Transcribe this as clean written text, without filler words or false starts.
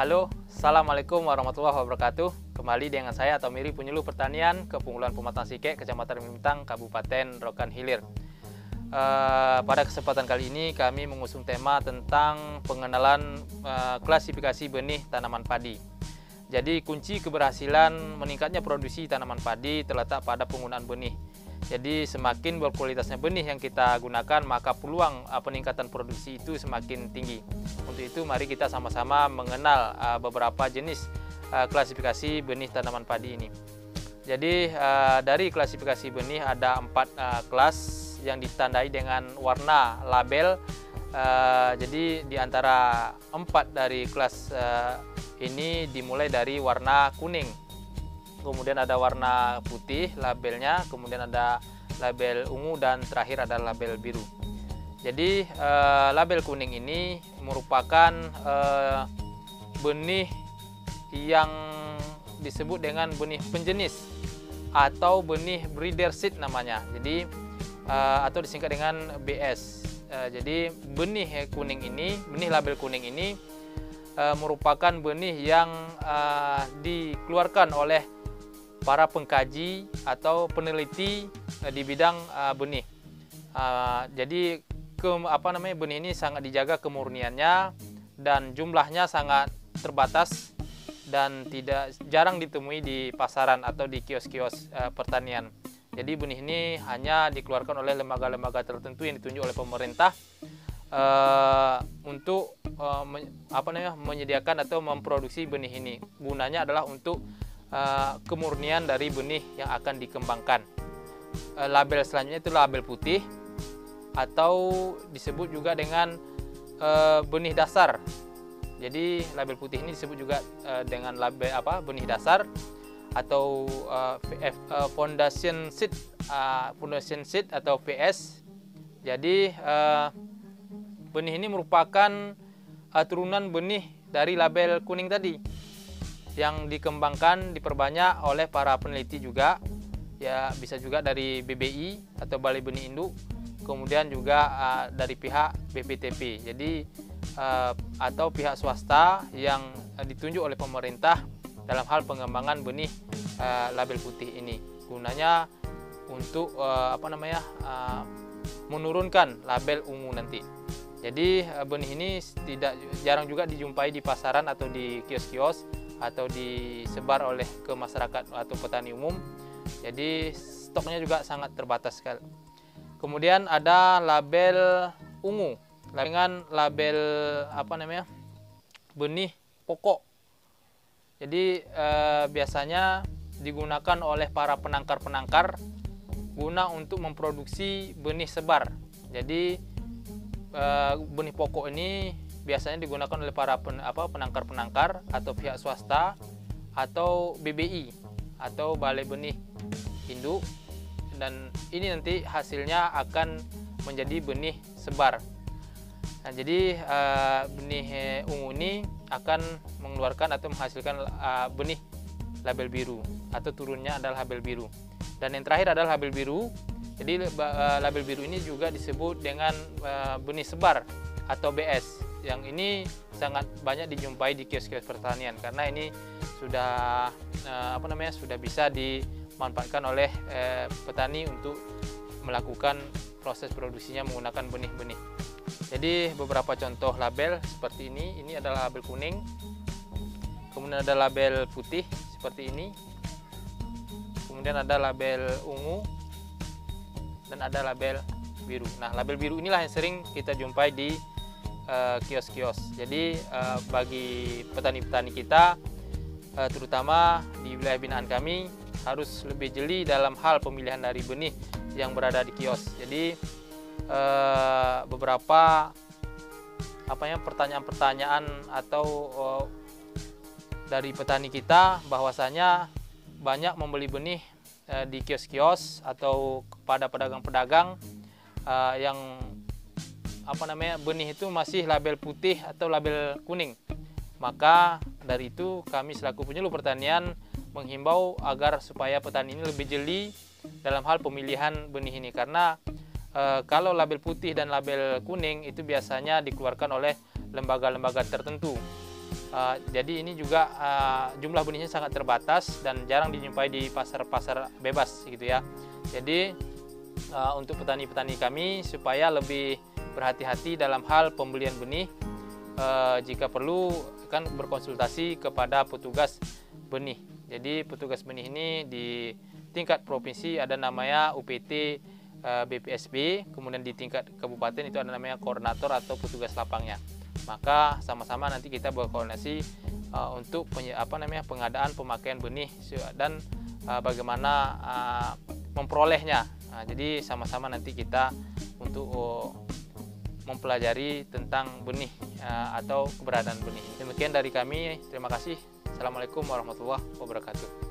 Halo, Assalamualaikum warahmatullahi wabarakatuh. Kembali dengan saya Tomiri, penyuluh pertanian Kepunggulan Pematang Sike, Kecamatan Mintang, Kabupaten Rokan Hilir. Pada kesempatan kali ini kami mengusung tema tentang pengenalan klasifikasi benih tanaman padi. Jadi kunci keberhasilan meningkatnya produksi tanaman padi terletak pada penggunaan benih. Jadi semakin berkualitasnya benih yang kita gunakan, maka peluang peningkatan produksi itu semakin tinggi. Untuk itu mari kita sama-sama mengenal beberapa jenis klasifikasi benih tanaman padi ini. Jadi dari klasifikasi benih ada 4 kelas yang ditandai dengan warna label. Jadi di antara 4 dari kelas ini dimulai dari warna kuning, kemudian ada warna putih labelnya, kemudian ada label ungu, dan terakhir ada label biru. Jadi label kuning ini merupakan benih yang disebut dengan benih penjenis atau benih breeder seed namanya. Jadi atau disingkat dengan BS. Jadi benih kuning ini, benih label kuning ini merupakan benih yang dikeluarkan oleh para pengkaji atau peneliti di bidang benih. Jadi benih ini sangat dijaga kemurniannya dan jumlahnya sangat terbatas dan jarang ditemui di pasaran atau di kios-kios pertanian. Jadi benih ini hanya dikeluarkan oleh lembaga-lembaga tertentu yang ditunjuk oleh pemerintah untuk menyediakan atau memproduksi benih ini. Gunanya adalah untuk kemurnian dari benih yang akan dikembangkan. Label selanjutnya itu label putih atau disebut juga dengan benih dasar. Jadi label putih ini disebut juga dengan label benih dasar atau foundation seed atau PS. Jadi benih ini merupakan turunan benih dari label kuning tadi yang dikembangkan, diperbanyak oleh para peneliti juga, ya bisa juga dari BBI atau Balai Benih Induk, kemudian juga dari pihak BPTP. Jadi atau pihak swasta yang ditunjuk oleh pemerintah dalam hal pengembangan benih label putih ini. Gunanya untuk menurunkan label ungu nanti. Jadi benih ini jarang juga dijumpai di pasaran atau di kios-kios atau disebar oleh ke masyarakat atau petani umum. Jadi stoknya juga sangat terbatas sekali. Kemudian ada label ungu dengan label benih pokok. Jadi biasanya digunakan oleh para penangkar-penangkar guna untuk memproduksi benih sebar. Jadi benih pokok ini biasanya digunakan oleh para penangkar-penangkar atau pihak swasta atau BBI atau Balai Benih Induk, dan ini nanti hasilnya akan menjadi benih sebar. Nah, jadi benih ungu ini akan mengeluarkan atau menghasilkan benih label biru atau turunnya adalah label biru. Dan yang terakhir adalah label biru. Jadi label biru ini juga disebut dengan benih sebar atau BS. Yang ini sangat banyak dijumpai di kios-kios pertanian karena ini sudah sudah bisa dimanfaatkan oleh petani untuk melakukan proses produksinya menggunakan benih-benih. Jadi beberapa contoh label seperti ini adalah label kuning, kemudian ada label putih seperti ini, kemudian ada label ungu, dan ada label biru. Nah, label biru inilah yang sering kita jumpai di kios-kios. Jadi bagi petani-petani kita, terutama di wilayah binaan kami, harus lebih jeli dalam hal pemilihan dari benih yang berada di kios. Jadi beberapa pertanyaan-pertanyaan atau dari petani kita bahwasanya banyak membeli benih di kios-kios atau kepada pedagang-pedagang yang benih itu masih label putih atau label kuning. Maka dari itu kami selaku penyuluh pertanian menghimbau agar supaya petani ini lebih jeli dalam hal pemilihan benih ini, karena kalau label putih dan label kuning itu biasanya dikeluarkan oleh lembaga-lembaga tertentu. Jadi ini juga jumlah benihnya sangat terbatas dan jarang dijumpai di pasar-pasar bebas gitu ya. Jadi untuk petani-petani kami supaya lebih berhati-hati dalam hal pembelian benih, jika perlu kan berkonsultasi kepada petugas benih. Jadi petugas benih ini di tingkat provinsi ada namanya UPT BPSB, kemudian di tingkat kabupaten itu ada namanya koordinator atau petugas lapangnya. Maka sama-sama nanti kita berkoordinasi untuk pengadaan pemakaian benih dan bagaimana memperolehnya. Jadi sama-sama nanti kita untuk mempelajari tentang benih atau keberadaan benih. Demikian dari kami, terima kasih. Assalamualaikum warahmatullahi wabarakatuh.